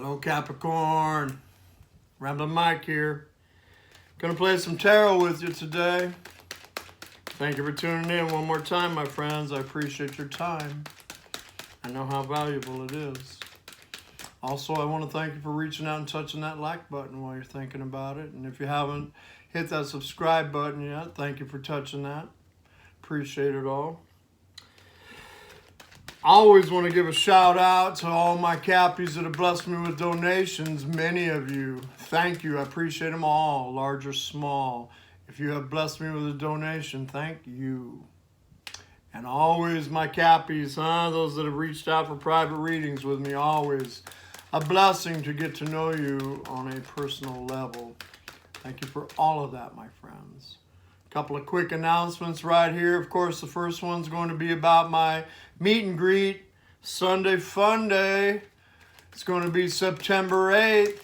Hello, Capricorn. Ramblin Mike here. Gonna play some tarot with you today. Thank you for tuning in one more time, my friends. I appreciate your time. I know how valuable it is. Also, I want to thank you for reaching out and touching that like button while you're thinking about it. And if you haven't hit that subscribe button yet, thank you for touching that. Appreciate it all. I always want to give a shout out to all my Cappies that have blessed me with donations. Many of you. Thank you. I appreciate them all, large or small. If you have blessed me with a donation, thank you. And always my Cappies, those that have reached out for private readings with me, always a blessing to get to know you on a personal level. Thank you for all of that, my friends. Couple of quick announcements right here. Of course, the first one's going to be about my meet and greet Sunday Fun Day. It's going to be September 8th.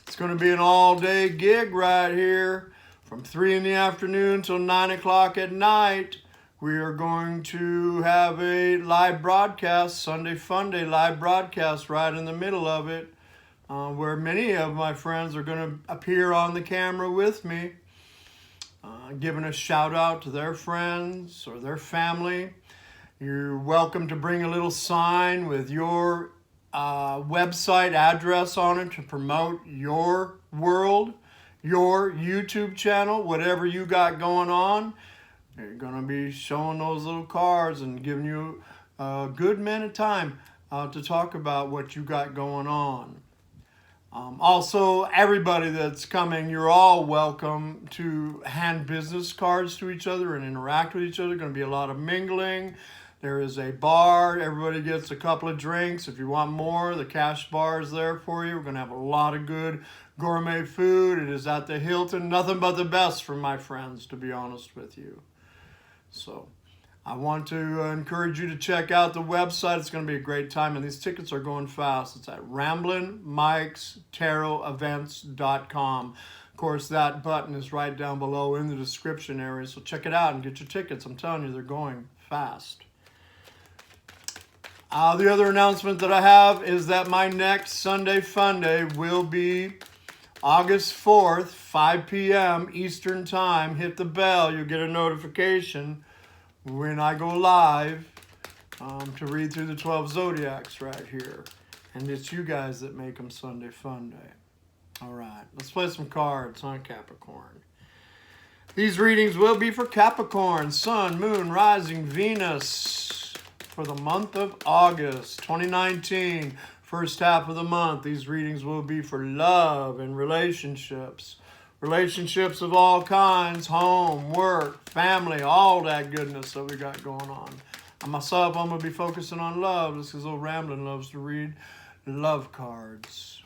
It's going to be an all-day gig right here from 3 in the afternoon till 9 o'clock at night. We are going to have a live broadcast, Sunday Fun Day live broadcast right in the middle of it, where many of my friends are going to appear on the camera with me. Giving a shout out to their friends or their family. You're welcome to bring a little sign with your website address on it to promote your world, your YouTube channel, whatever you got going on. They're going to be showing those little cards and giving you a good minute of time to talk about what you got going on. Also, everybody that's coming, you're all welcome to hand business cards to each other and interact with each other. Going to be a lot of mingling. There is a bar. Everybody gets a couple of drinks. If you want more, the cash bar is there for you. We're going to have a lot of good gourmet food. It is at the Hilton. Nothing but the best for my friends, to be honest with you. So I want to encourage you to check out the website. It's going to be a great time, and these tickets are going fast. It's at ramblinmikestaroevents.com. Of course, that button is right down below in the description area, so check it out and get your tickets. I'm telling you, they're going fast. The other announcement that I have is that my next Sunday Fun Day will be August 4th, 5 p.m. Eastern Time. Hit the bell. You'll get a notification when I go live to read through the 12 zodiacs right here. And it's you guys that make them Sunday Fun Day. All right, let's play some cards, Capricorn? These readings will be for Capricorn, Sun, Moon, Rising, Venus, for the month of August 2019, first half of the month. These readings will be for love and relationships. Relationships of all kinds, home, work, family, all that goodness that we got going on. And myself, I'm going to be focusing on love. This is old Ramblin loves to read love cards.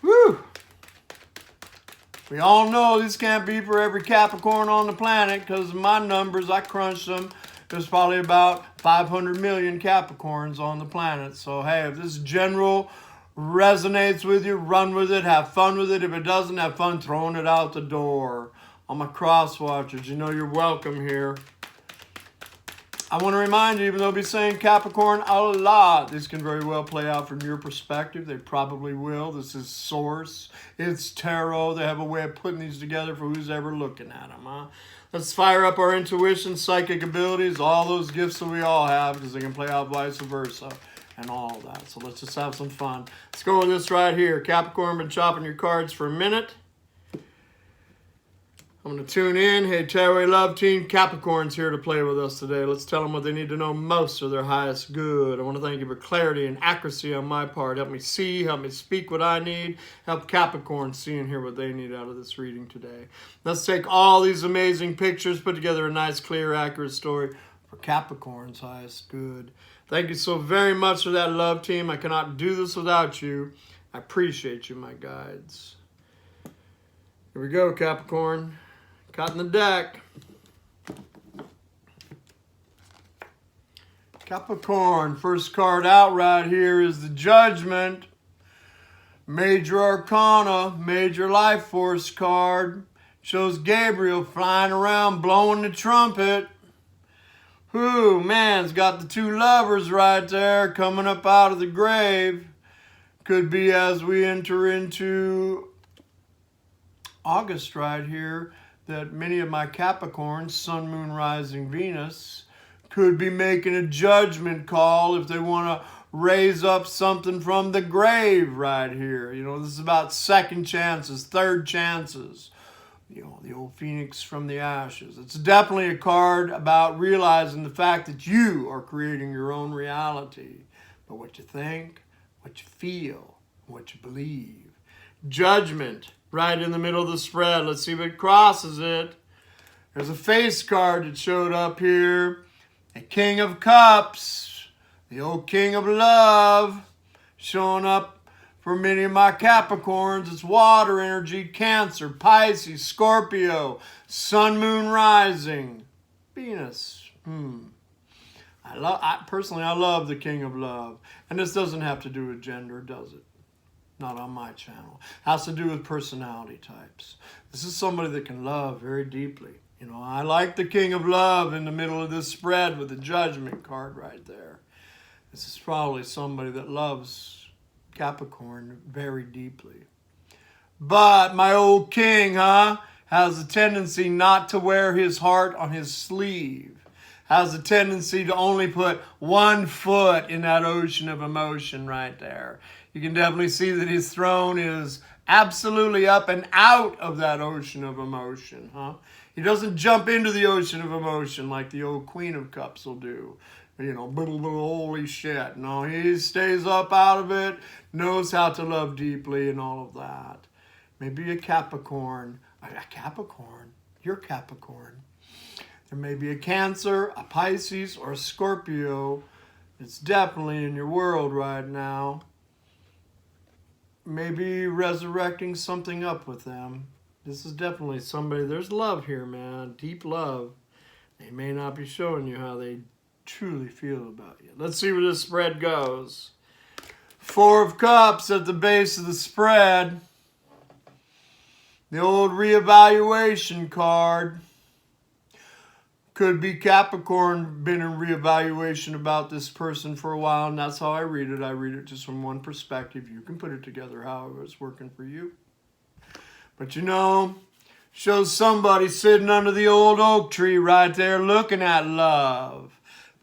Woo! We all know this can't be for every Capricorn on the planet because my numbers, I crunched them. There's probably about 500 million Capricorns on the planet. So, hey, if this general resonates with you, run with it, have fun with it. If it doesn't, have fun throwing it out the door. All my cross watchers, you know you're welcome here. I want to remind you, even though I'll be saying Capricorn a lot, these can very well play out from your perspective. They probably will. This is source. It's tarot. They have a way of putting these together for who's ever looking at them. Let's fire up our intuition, psychic abilities, all those gifts that we all have, because they can play out vice versa and all that. So let's just have some fun. Let's go with this right here. Capricorn, been chopping your cards for a minute. I'm going to tune in. Hey, Tarot Love Team, Capricorn's here to play with us today. Let's tell them what they need to know most for their highest good. I want to thank you for clarity and accuracy on my part. Help me see, help me speak what I need. Help Capricorn see and hear what they need out of this reading today. Let's take all these amazing pictures, put together a nice, clear, accurate story for Capricorn's highest good. Thank you so very much for that, Love Team. I cannot do this without you. I appreciate you, my guides. Here we go, Capricorn. Caught in the deck. Capricorn, first card out right here is the Judgment. Major Arcana, Major Life Force card. Shows Gabriel flying around blowing the trumpet. Whoo, man's got the two lovers right there coming up out of the grave. Could be as we enter into August right here, that many of my Capricorns, Sun, Moon, Rising, Venus, could be making a judgment call if they want to raise up something from the grave right here. You know, this is about second chances, third chances. You know, the old phoenix from the ashes. It's definitely a card about realizing the fact that you are creating your own reality. But what you think, what you feel, what you believe. Judgment, right in the middle of the spread. Let's see what crosses it. There's a face card that showed up here. A King of Cups, the old King of Love, showing up for many of my Capricorns. It's water energy, Cancer, Pisces, Scorpio, Sun, Moon, Rising, Venus. Personally, I love the King of Love. And this doesn't have to do with gender, does it? Not on my channel. It has to do with personality types. This is somebody that can love very deeply. You know, I like the King of Love in the middle of this spread with the Judgment card right there. This is probably somebody that loves Capricorn very deeply. But my old king, has a tendency not to wear his heart on his sleeve. Has a tendency to only put one foot in that ocean of emotion right there. You can definitely see that his throne is absolutely up and out of that ocean of emotion, He doesn't jump into the ocean of emotion like the old Queen of Cups will do. You know, holy shit. No, he stays up out of it, knows how to love deeply and all of that. Maybe a Capricorn. A Capricorn? You're Capricorn. There may be a Cancer, a Pisces, or a Scorpio. It's definitely in your world right now. Maybe resurrecting something up with them. This is definitely somebody, there's love here, man. Deep love. They may not be showing you how they truly feel about you. Let's see where this spread goes. Four of Cups at the base of the spread. The old reevaluation card. Could be Capricorn been in reevaluation about this person for a while, and that's how I read it. I read it just from one perspective. You can put it together however it's working for you. But you know, shows somebody sitting under the old oak tree right there looking at love.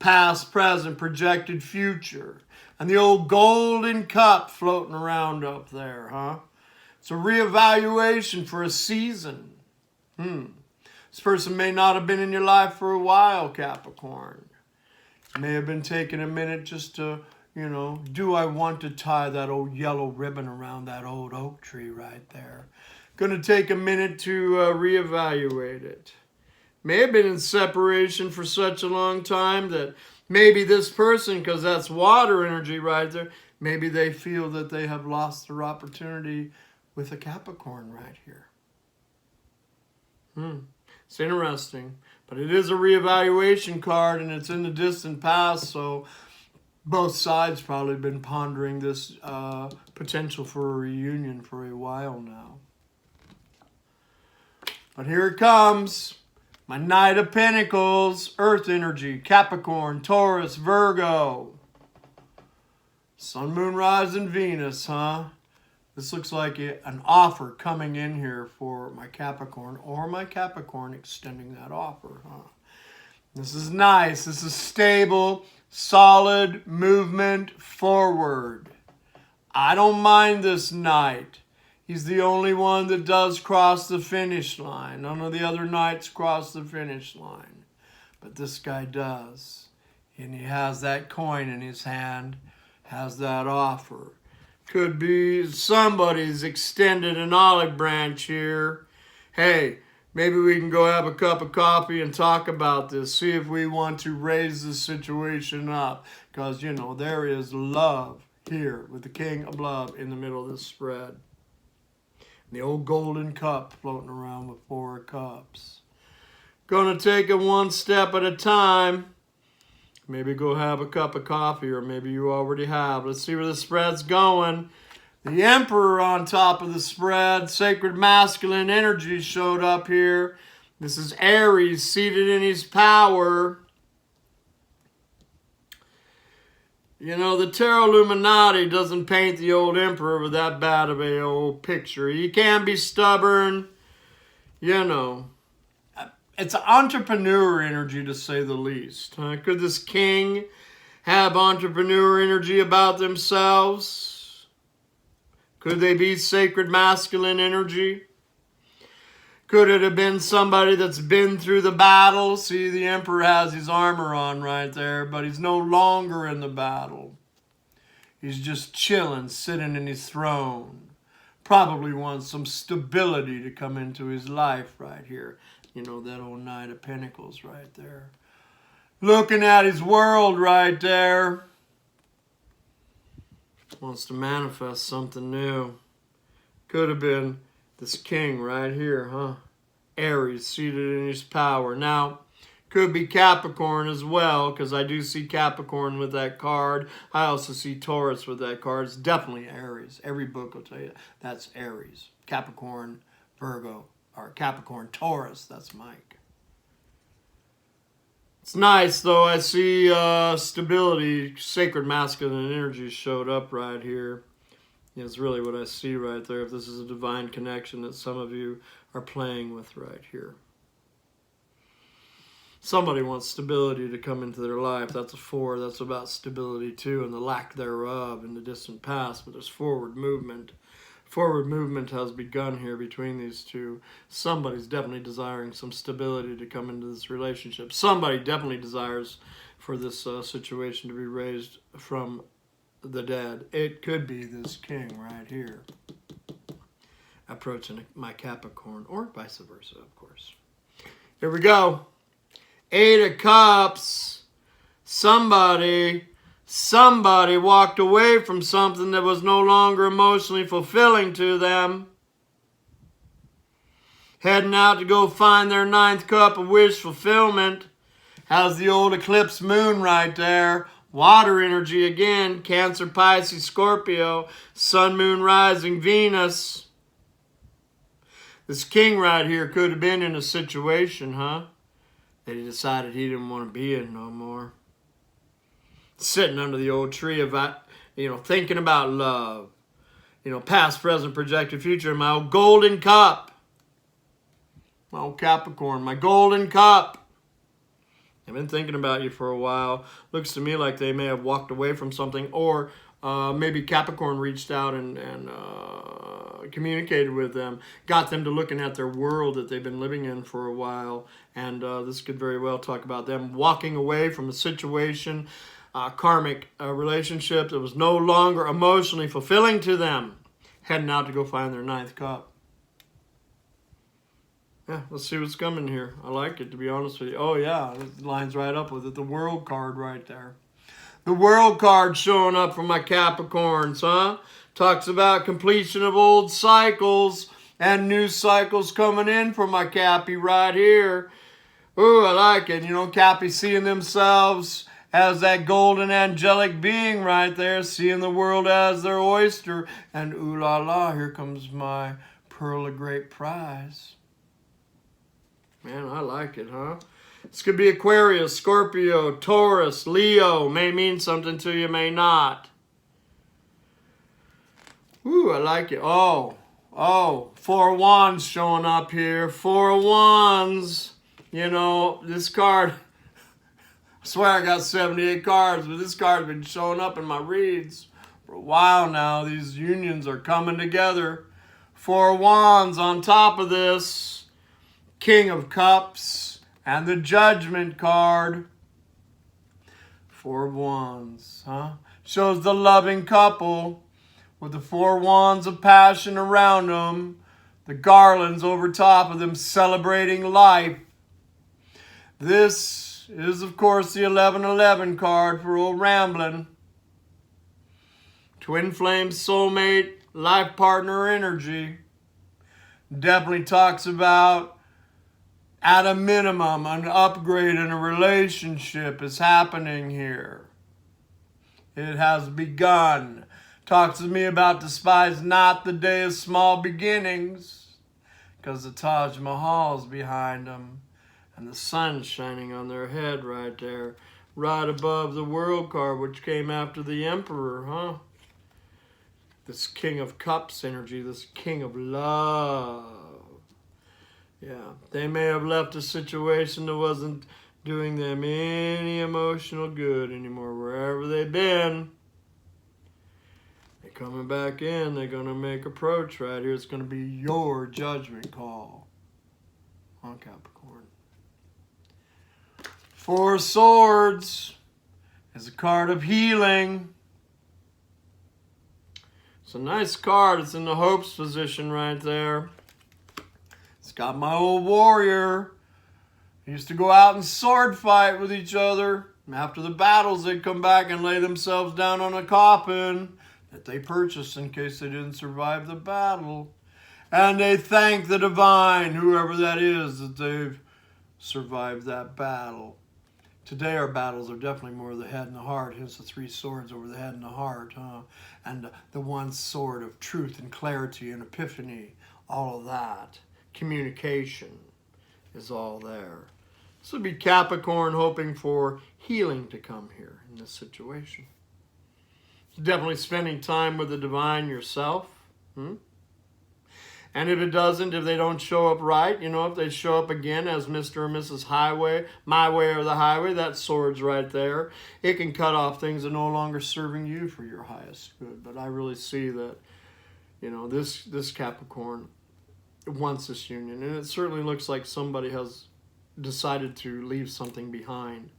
Past, present, projected future. And the old golden cup floating around up there, It's a reevaluation for a season. This person may not have been in your life for a while, Capricorn. May have been taking a minute just to, you know, do I want to tie that old yellow ribbon around that old oak tree right there? Going to take a minute to reevaluate it. May have been in separation for such a long time that maybe this person, because that's water energy right there, maybe they feel that they have lost their opportunity with a Capricorn right here. It's interesting, but it is a reevaluation card and it's in the distant past, so both sides probably been pondering this potential for a reunion for a while now. But here it comes. My Knight of Pentacles, Earth energy, Capricorn, Taurus, Virgo. Sun, Moon, Rising, Venus, This looks like an offer coming in here for my Capricorn, or my Capricorn extending that offer, This is nice. This is stable, solid movement forward. I don't mind this Knight. He's the only one that does cross the finish line. None of the other knights cross the finish line. But this guy does. And he has that coin in his hand, has that offer. Could be somebody's extended an olive branch here. Hey, maybe we can go have a cup of coffee and talk about this. See if we want to raise the situation up. Because, you know, there is love here with the King of Love in the middle of this spread. The old golden cup floating around with Four of Cups. Gonna take it one step at a time. Maybe go have a cup of coffee, or maybe you already have. Let's see where the spread's going. The Emperor on top of the spread. Sacred masculine energy showed up here. This is Aries seated in his power. You know, the Tarot Illuminati doesn't paint the old emperor with that bad of a old picture. He can be stubborn, you know. It's entrepreneur energy, to say the least. Could this king have entrepreneur energy about themselves? Could they be sacred masculine energy? Could it have been somebody that's been through the battle? See, the emperor has his armor on right there, but he's no longer in the battle. He's just chilling, sitting in his throne. Probably wants some stability to come into his life right here. You know, that old Knight of Pentacles right there. Looking at his world right there. Wants to manifest something new. Could have been this king right here, huh? Aries, seated in his power. Now, could be Capricorn as well, because I do see Capricorn with that card. I also see Taurus with that card. It's definitely Aries. Every book will tell you that's Aries. Capricorn, Virgo, or Capricorn, Taurus. That's Mike. It's nice, though. I see stability, sacred masculine energy showed up right here. It's really what I see right there. If this is a divine connection that some of you are playing with right here. Somebody wants stability to come into their life. That's a 4. That's about stability too, and the lack thereof in the distant past. But there's forward movement. Forward movement has begun here between these two. Somebody's definitely desiring some stability to come into this relationship. Somebody definitely desires for this situation to be raised from the dead. It could be this king right here approaching my Capricorn, or vice versa, of course. Here we go. 8 of Cups. Somebody walked away from something that was no longer emotionally fulfilling to them. Heading out to go find their 9th cup of wish fulfillment. How's the old eclipse moon right there? Water energy again. Cancer, Pisces, Scorpio. Sun, moon, rising, Venus. This king right here could have been in a situation, huh? That he decided he didn't want to be in no more. Sitting under the old tree of, thinking about love. Past, present, projected, future. My old golden cup. My old Capricorn. My golden cup. I've been thinking about you for a while. Looks to me like they may have walked away from something, or maybe Capricorn reached out and communicated with them, got them to looking at their world that they've been living in for a while, and this could very well talk about them walking away from a situation, karmic relationship that was no longer emotionally fulfilling to them, heading out to go find their 9th cup. Yeah, let's see what's coming here. I like it, to be honest with you. Oh, yeah, it lines right up with it. The World card right there. The World card showing up for my Capricorns, huh? Talks about completion of old cycles and new cycles coming in for my Cappy right here. Ooh, I like it. Cappy seeing themselves as that golden angelic being right there, seeing the world as their oyster. And ooh la la, here comes my pearl of great prize. Man, I like it, huh? This could be Aquarius, Scorpio, Taurus, Leo. May mean something to you, may not. Ooh, I like it. Oh, 4 of Wands showing up here. 4 of Wands. This card, I swear I got 78 cards, but this card's been showing up in my reads for a while now. These unions are coming together. 4 of Wands on top of this. King of Cups and the Judgment card. 4 of Wands, huh? Shows the loving couple with the 4 wands of passion around them. The garlands over top of them celebrating life. This is, of course, the 1111 card for old Ramblin. Twin flame, soulmate, life partner energy. Definitely talks about, at a minimum, an upgrade in a relationship is happening here. It has begun. Talks to me about despise not the day of small beginnings, because the Taj Mahal's behind them and the sun's shining on their head right there right above the World card, which came after the Emperor, huh? This King of Cups energy, this King of Love. Yeah, they may have left a situation that wasn't doing them any emotional good anymore, wherever they've been. They're coming back in. They're going to make approach right here. It's going to be your judgment call on Capricorn. Four of Swords is a card of healing. It's a nice card. It's in the hopes position right there. It's got my old warrior. They used to go out and sword fight with each other. After the battles, they'd come back and lay themselves down on a coffin that they purchased in case they didn't survive the battle. And they thank the divine, whoever that is, that they've survived that battle. Today our battles are definitely more of the head and the heart. Hence the three swords over the head and the heart. And the one sword of truth and clarity and epiphany. All of that. Communication is all there. This would be Capricorn hoping for healing to come here in this situation. Definitely spending time with the divine yourself. And if it doesn't, if they don't show up right, you know, if they show up again as Mr. or Mrs. Highway, my way or the highway, that sword's right there. It can cut off things that are no longer serving you for your highest good. But I really see that, you know, this Capricorn wants this union. And it certainly looks like somebody has decided to leave something behind.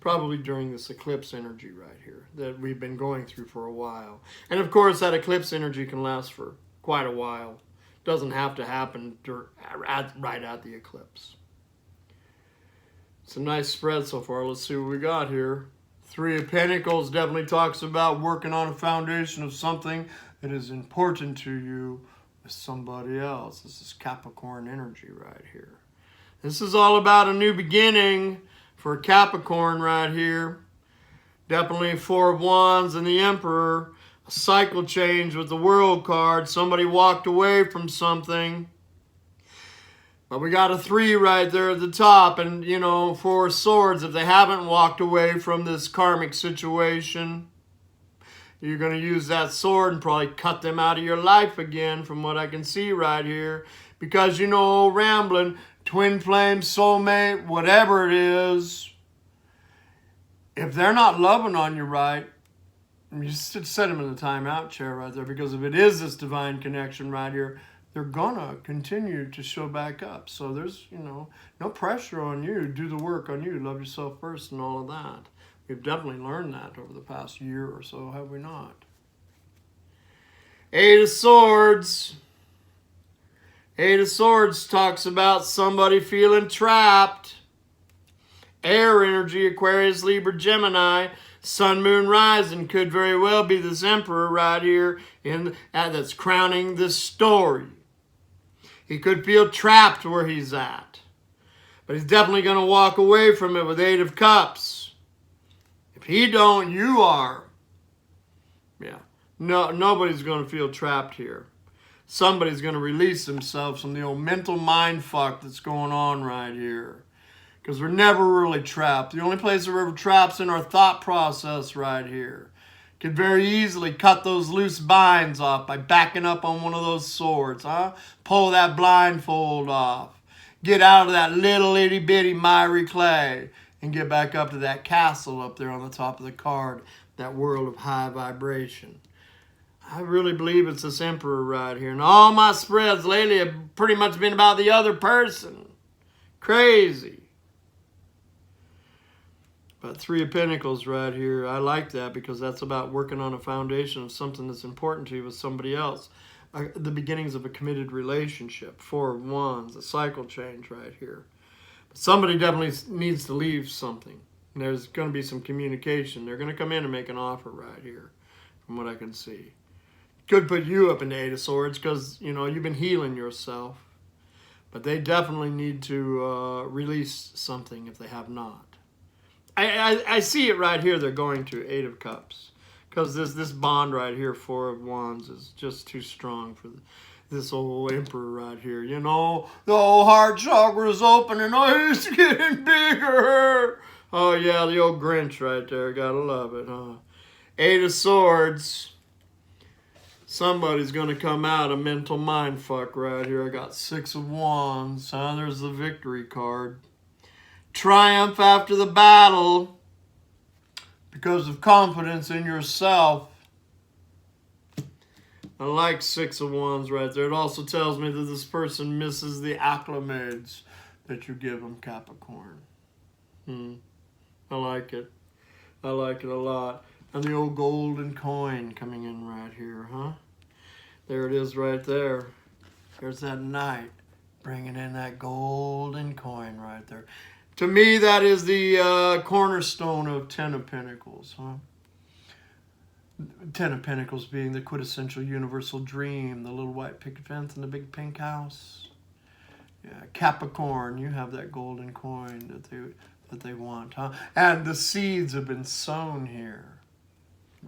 Probably during this eclipse energy right here that we've been going through for a while. And of course, that eclipse energy can last for quite a while. Doesn't have to happen right at the eclipse. It's a nice spread so far. Let's see what we got here. Three of Pentacles definitely talks about working on a foundation of something that is important to you with somebody else. This is Capricorn energy right here. This is all about a new beginning for Capricorn right here. Definitely Four of Wands and the Emperor. A cycle change with the World card. Somebody walked away from something. But we got a 3 right there at the top. And, you know, Four of Swords. If they haven't walked away from this karmic situation, you're going to use that sword and probably cut them out of your life again from what I can see right here. Because, you know, Ramblin, twin flame, soulmate, whatever it is, if they're not loving on you right, you should set them in the timeout chair right there, because if it is this divine connection right here, they're gonna continue to show back up. So there's, you know, no pressure on you. Do the work on you. Love yourself first and all of that. We've definitely learned that over the past year or so, have we not? 8 of Swords. 8 of Swords talks about somebody feeling trapped. Air energy, Aquarius, Libra, Gemini. Sun, Moon, Rising could very well be this Emperor right here that's crowning this story. He could feel trapped where he's at. But he's definitely going to walk away from it with 8 of Cups. If he don't, you are. Yeah. No, nobody's going to feel trapped here. Somebody's going to release themselves from the old mental mind fuck that's going on right here. Because we're never really trapped. The only place we're ever trapped in our thought process right here. Could very easily cut those loose binds off by backing up on one of those swords, huh? Pull that blindfold off. Get out of that little itty bitty miry clay and get back up to that castle up there on the top of the card, that world of high vibration. I really believe it's this Emperor right here. And all my spreads lately have pretty much been about the other person. Crazy. But 3 of Pentacles right here, I like that because that's about working on a foundation of something that's important to you with somebody else. The beginnings of a committed relationship. 4 of Wands, a cycle change right here. But somebody definitely needs to leave something. And there's going to be some communication. They're going to come in and make an offer right here, from what I can see. Could put you up in the 8 of Swords because, you know, you've been healing yourself. But they definitely need to release something if they have not. I see it right here. They're going to 8 of Cups. Because this bond right here, 4 of Wands, is just too strong for this old Emperor right here. You know, the old heart chakra is open and oh, it's getting bigger. Oh, yeah, the old Grinch right there. Gotta love it, huh? Eight of Swords. Somebody's going to come out a mental mindfuck right here. I got Six of Wands. Huh? There's the victory card. Triumph after the battle because of confidence in yourself. I like Six of Wands right there. It also tells me that this person misses the acclimates that you give them, Capricorn. I like it. I like it a lot. And the old golden coin coming in right here, huh? There it is right there. There's that knight bringing in that golden coin right there. To me, that is the cornerstone of Ten of Pentacles, huh? Ten of Pentacles being the quintessential universal dream, the little white picket fence and the big pink house. Yeah, Capricorn, you have that golden coin that they want, huh? And the seeds have been sown here.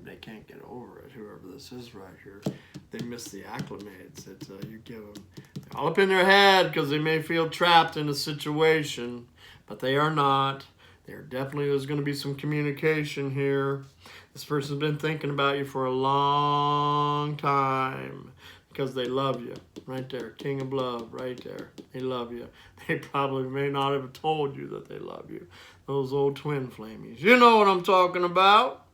They can't get over it, whoever this is right here. They miss the acclimates that you give them. They're all up in their head because they may feel trapped in a situation, but they are not. There definitely is going to be some communication here. This person's been thinking about you for a long time because they love you. Right there, King of Love, right there. They love you. They probably may not have told you that they love you. Those old twin flamies. You know what I'm talking about.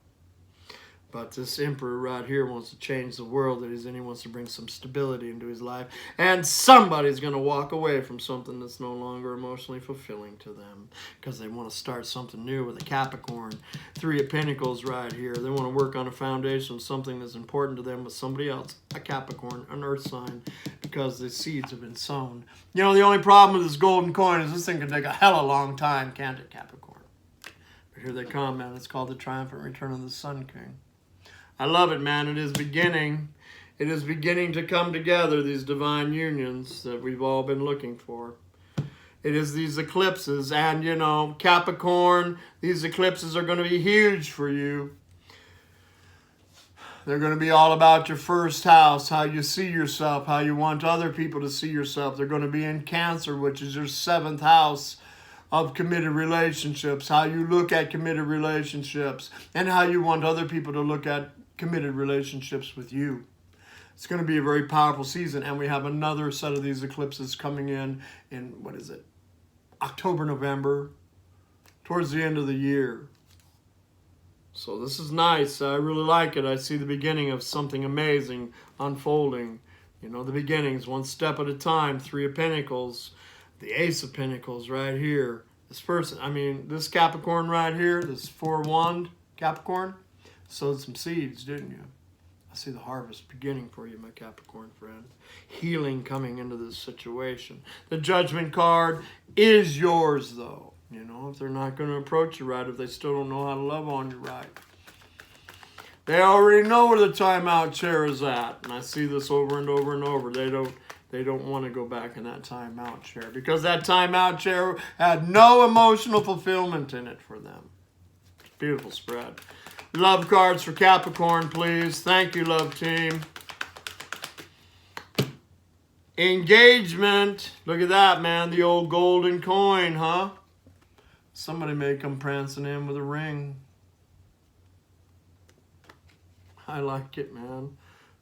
But this emperor right here wants to change the world that he's in. He wants to bring some stability into his life. And somebody's going to walk away from something that's no longer emotionally fulfilling to them. Because they want to start something new with a Capricorn. Three of Pentacles right here. They want to work on a foundation of something that's important to them with somebody else. A Capricorn, an earth sign. Because the seeds have been sown. You know, the only problem with this golden coin is this thing can take a hell of a long time, can't it, Capricorn? But here they come, man. It's called the triumphant return of the Sun King. I love it, man. It is beginning. It is beginning to come together, these divine unions that we've all been looking for. It is these eclipses. And, you know, Capricorn, these eclipses are going to be huge for you. They're going to be all about your first house, how you see yourself, how you want other people to see yourself. They're going to be in Cancer, which is your seventh house of committed relationships, how you look at committed relationships, and how you want other people to look at committed relationships with you. It's going to be a very powerful season, and we have another set of these eclipses coming in what is it, October, November, towards the end of the year. So this is nice. I really like it. I see the beginning of something amazing unfolding. You know, the beginnings, one step at a time. Three of Pentacles, the Ace of Pentacles right here. This person, I mean, this Capricorn right here, this Four of Wands Capricorn, sowed some seeds, didn't you? I see the harvest beginning for you, my Capricorn friend. Healing coming into this situation. The Judgment card is yours, though. You know, if they're not going to approach you right, if they still don't know how to love on you right. They already know where the timeout chair is at. And I see this over and over and over. They don't want to go back in that timeout chair because that timeout chair had no emotional fulfillment in it for them. Beautiful spread. Love cards for Capricorn, please. Thank you, love team. Engagement. Look at that, man. The old golden coin, huh? Somebody may come prancing in with a ring. I like it, man.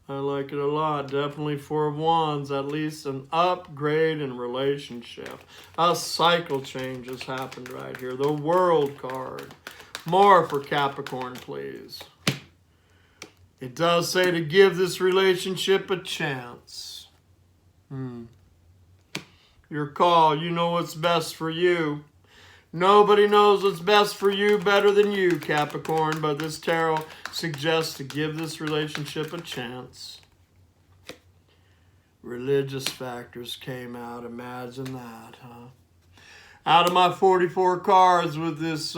I like it a lot. Definitely Four of Wands. At least an upgrade in relationship. A cycle change has happened right here. The World card. More for Capricorn, please. It does say to give this relationship a chance. Your call. You know what's best for you. Nobody knows what's best for you better than you, Capricorn, but this tarot suggests to give this relationship a chance. Religious factors came out. Imagine that, huh? Out of my 44 cards with this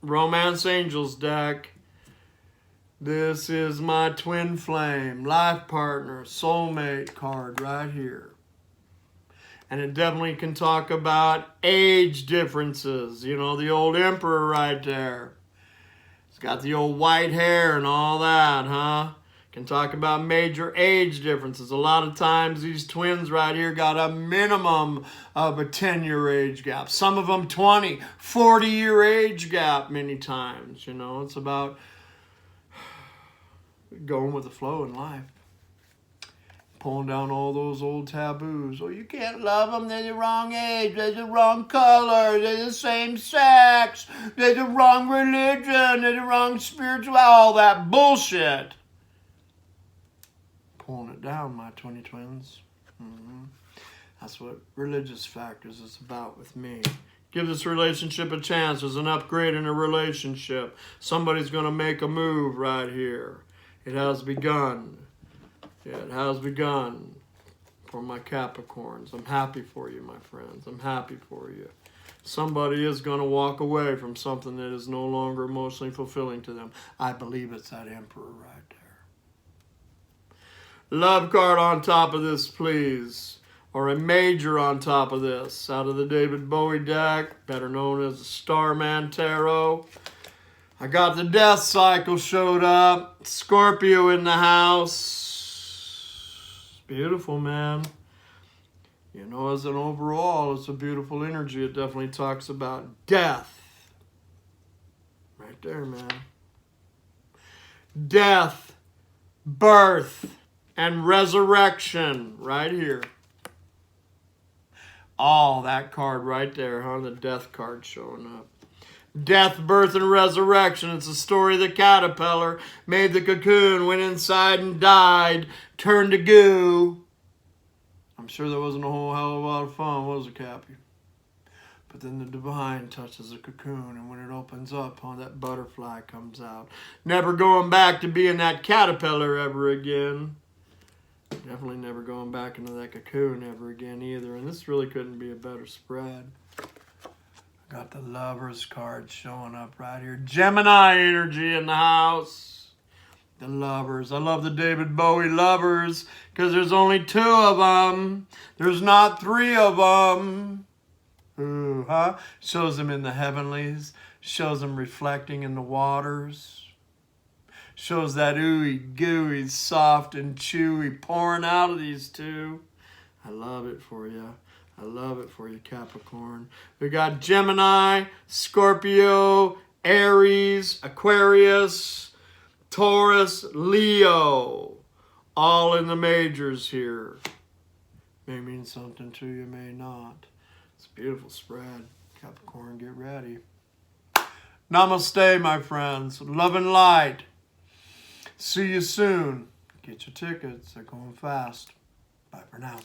Romance Angels deck, this is my twin flame, life partner, soulmate card right here. And it definitely can talk about age differences. You know, the old emperor right there. He's got the old white hair and all that, huh? Can talk about major age differences. A lot of times these twins right here got a minimum of a 10-year age gap. Some of them 20, 40-year age gap many times. You know, it's about going with the flow in life. Pulling down all those old taboos. Oh, you can't love them. They're the wrong age. They're the wrong color. They're the same sex. They're the wrong religion. They're the wrong spiritual. All that bullshit. Pulling it down, my 20 twins. That's what religious factors is about with me. Give this relationship a chance. There's an upgrade in a relationship. Somebody's going to make a move right here. It has begun. Yeah, it has begun for my Capricorns. I'm happy for you, my friends. I'm happy for you. Somebody is going to walk away from something that is no longer emotionally fulfilling to them. I believe it's that Emperor right there. Love card on top of this, please. Or a major on top of this. Out of the David Bowie deck, better known as the Starman Tarot. I got the Death Cycle showed up. Scorpio in the house. Beautiful, man. You know, as an overall, it's a beautiful energy. It definitely talks about death. Right there, man. Death, birth, and resurrection right here. Oh, that card right there, huh? The death card showing up. Death, birth, and resurrection. It's the story of the caterpillar. Made the cocoon, went inside and died, turned to goo. I'm sure that wasn't a whole hell of a lot of fun, was it, Cappy? But then the divine touches the cocoon, and when it opens up, that butterfly comes out. Never going back to being that caterpillar ever again. Definitely never going back into that cocoon ever again either. And this really couldn't be a better spread. Got the Lovers card showing up right here. Gemini energy in the house. The Lovers. I love the David Bowie Lovers because there's only 2 of them. There's not 3 of them. Ooh, huh? Shows them in the heavenlies. Shows them reflecting in the waters. Shows that ooey gooey, soft and chewy pouring out of these 2. I love it for you. I love it for you, Capricorn. We got Gemini, Scorpio, Aries, Aquarius, Taurus, Leo. All in the majors here. May mean something to you, may not. It's a beautiful spread. Capricorn, get ready. Namaste, my friends. Love and light. See you soon. Get your tickets. They're going fast. Bye for now.